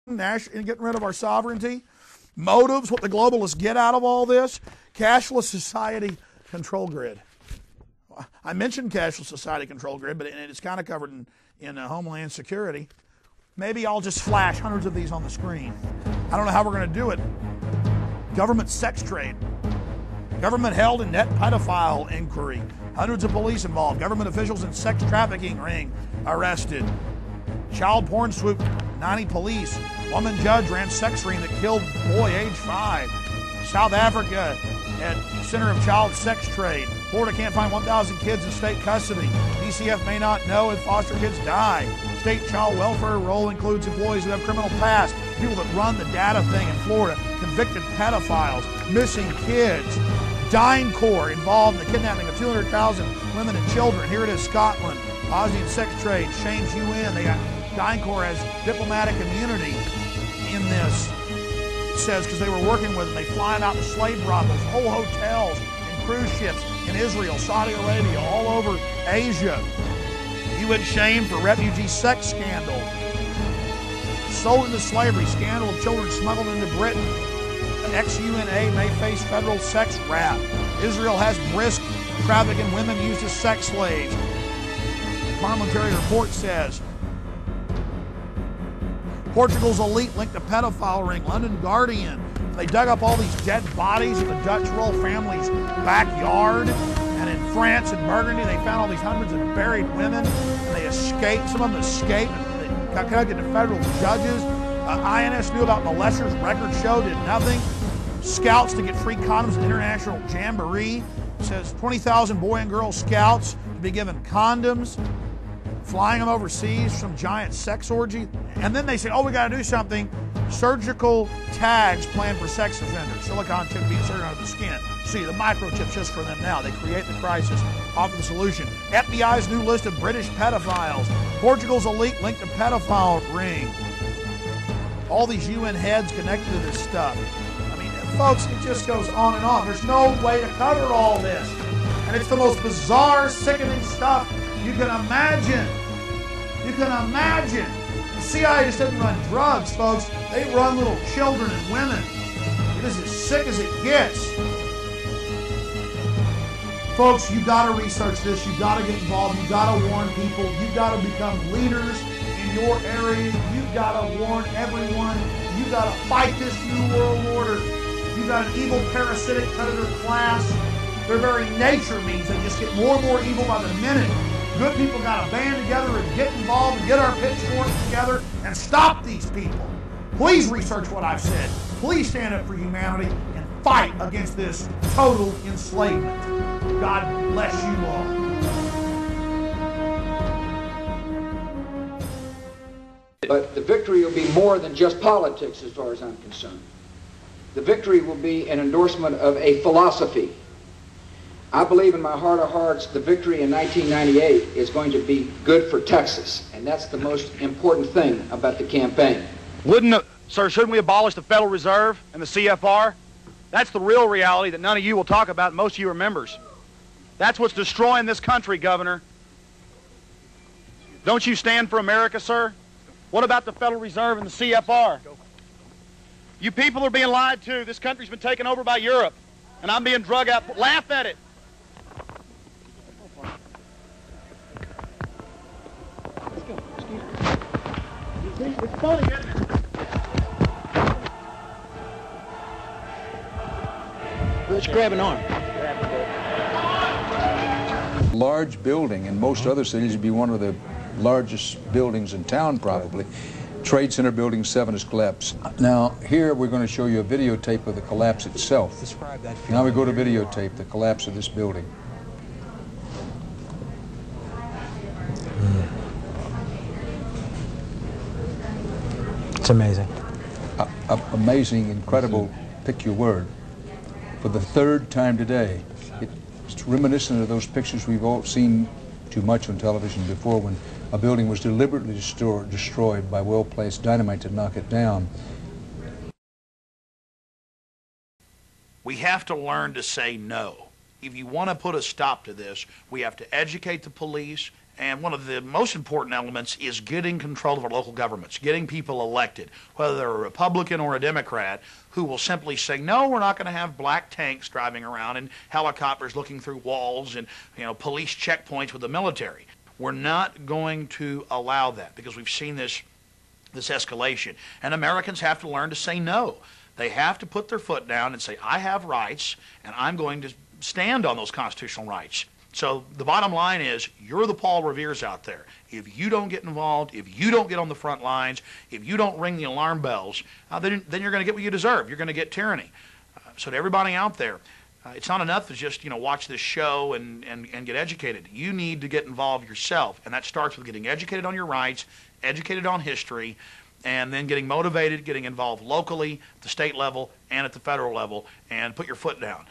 and getting rid of our sovereignty. Motives, what the globalists get out of all this. Cashless society control grid. I mentioned cashless society control grid, but it's kind of covered in Homeland Security. Maybe I'll just flash hundreds of these on the screen. I don't know how we're going to do it. Government sex trade. Government held in net pedophile inquiry. Hundreds of police involved. Government officials in sex trafficking ring arrested. Child porn swoop, 90 police. Woman judge ran sex ring that killed boy age 5. South Africa at center of child sex trade. Florida can't find 1,000 kids in state custody. DCF may not know if foster kids die. State child welfare role includes employees who have criminal past, people that run the data thing in Florida, convicted pedophiles, missing kids. DynCorp involved in the kidnapping of 200,000 women and children. Here it is, Scotland. Aussie sex trade shames UN. They got DynCorp has diplomatic immunity in this. It says because they were working with them. They fly them out to slave brothels, whole hotels, and cruise ships in Israel, Saudi Arabia, all over Asia. UN shamed for refugee sex scandal. Sold into slavery, scandal of children smuggled into Britain. Ex-UNA may face federal sex rap. Israel has brisk trafficking women used as sex slaves. Parliamentary report says Portugal's elite linked to pedophile ring. London Guardian. They dug up all these dead bodies in the Dutch royal family's backyard. And in France and Burgundy, they found all these hundreds of buried women. And they escaped. Some of them escaped. They got connected to federal judges. INS knew about molesters. Record show did nothing. Scouts to get free condoms at International Jamboree. It says 20,000 boy and girl scouts to be given condoms. Flying them overseas, some giant sex orgy. And then they say, oh, we got to do something. Surgical tags planned for sex offenders. Silicon chip being inserted under the skin. See, the microchip's just for them now. They create the crisis, offer the solution. FBI's new list of British pedophiles. Portugal's elite linked to pedophile ring. All these UN heads connected to this stuff. I mean, folks, it just goes on and on. There's no way to cover all this. And it's the most bizarre, sickening stuff you can imagine. You can imagine. The CIA just doesn't run drugs, folks. They run little children and women. It is as sick as it gets. Folks, you gotta research this. You gotta get involved. You gotta warn people. You gotta become leaders in your area. You gotta warn everyone. You gotta fight this new world order. You got an evil parasitic predator class. Their very nature means they just get more and more evil by the minute. Good people got to band together and get involved and get our pitchforks together and stop these people. Please research what I've said. Please stand up for humanity and fight against this total enslavement. God bless you all. But the victory will be more than just politics as far as I'm concerned. The victory will be an endorsement of a philosophy. I believe in my heart of hearts the victory in 1998 is going to be good for Texas, and that's the most important thing about the campaign. Sir, shouldn't we abolish the Federal Reserve and the CFR? That's the real reality that none of you will talk about, and most of you are members. That's what's destroying this country, Governor. Don't you stand for America, sir? What about the Federal Reserve and the CFR? You people are being lied to. This country's been taken over by Europe, and I'm being drug out. Laugh at it. It's funny, isn't it? Let's grab an arm. Large building in most other cities would be one of the largest buildings in town probably. Trade Center Building 7 has collapsed. Now here we're going to show you a videotape of the collapse itself. Describe that. Now we go to videotape, the collapse of this building. It's amazing. Amazing, incredible, pick your word. For the third time today, it's reminiscent of those pictures we've all seen too much on television before when a building was deliberately destroyed by well-placed dynamite to knock it down. We have to learn to say no. If you want to put a stop to this, we have to educate the police And one of the most important elements is getting control of our local governments, getting people elected, whether they're a Republican or a Democrat, who will simply say, no, we're not going to have black tanks driving around and helicopters looking through walls and police checkpoints with the military. We're not going to allow that because we've seen this escalation. And Americans have to learn to say no. They have to put their foot down and say, I have rights, and I'm going to stand on those constitutional rights. So the bottom line is, you're the Paul Reveres out there. If you don't get involved, if you don't get on the front lines, if you don't ring the alarm bells, then you're going to get what you deserve. You're going to get tyranny. So to everybody out there, it's not enough to just watch this show and get educated. You need to get involved yourself, and that starts with getting educated on your rights, educated on history, and then getting motivated, getting involved locally, at the state level, and at the federal level, and put your foot down.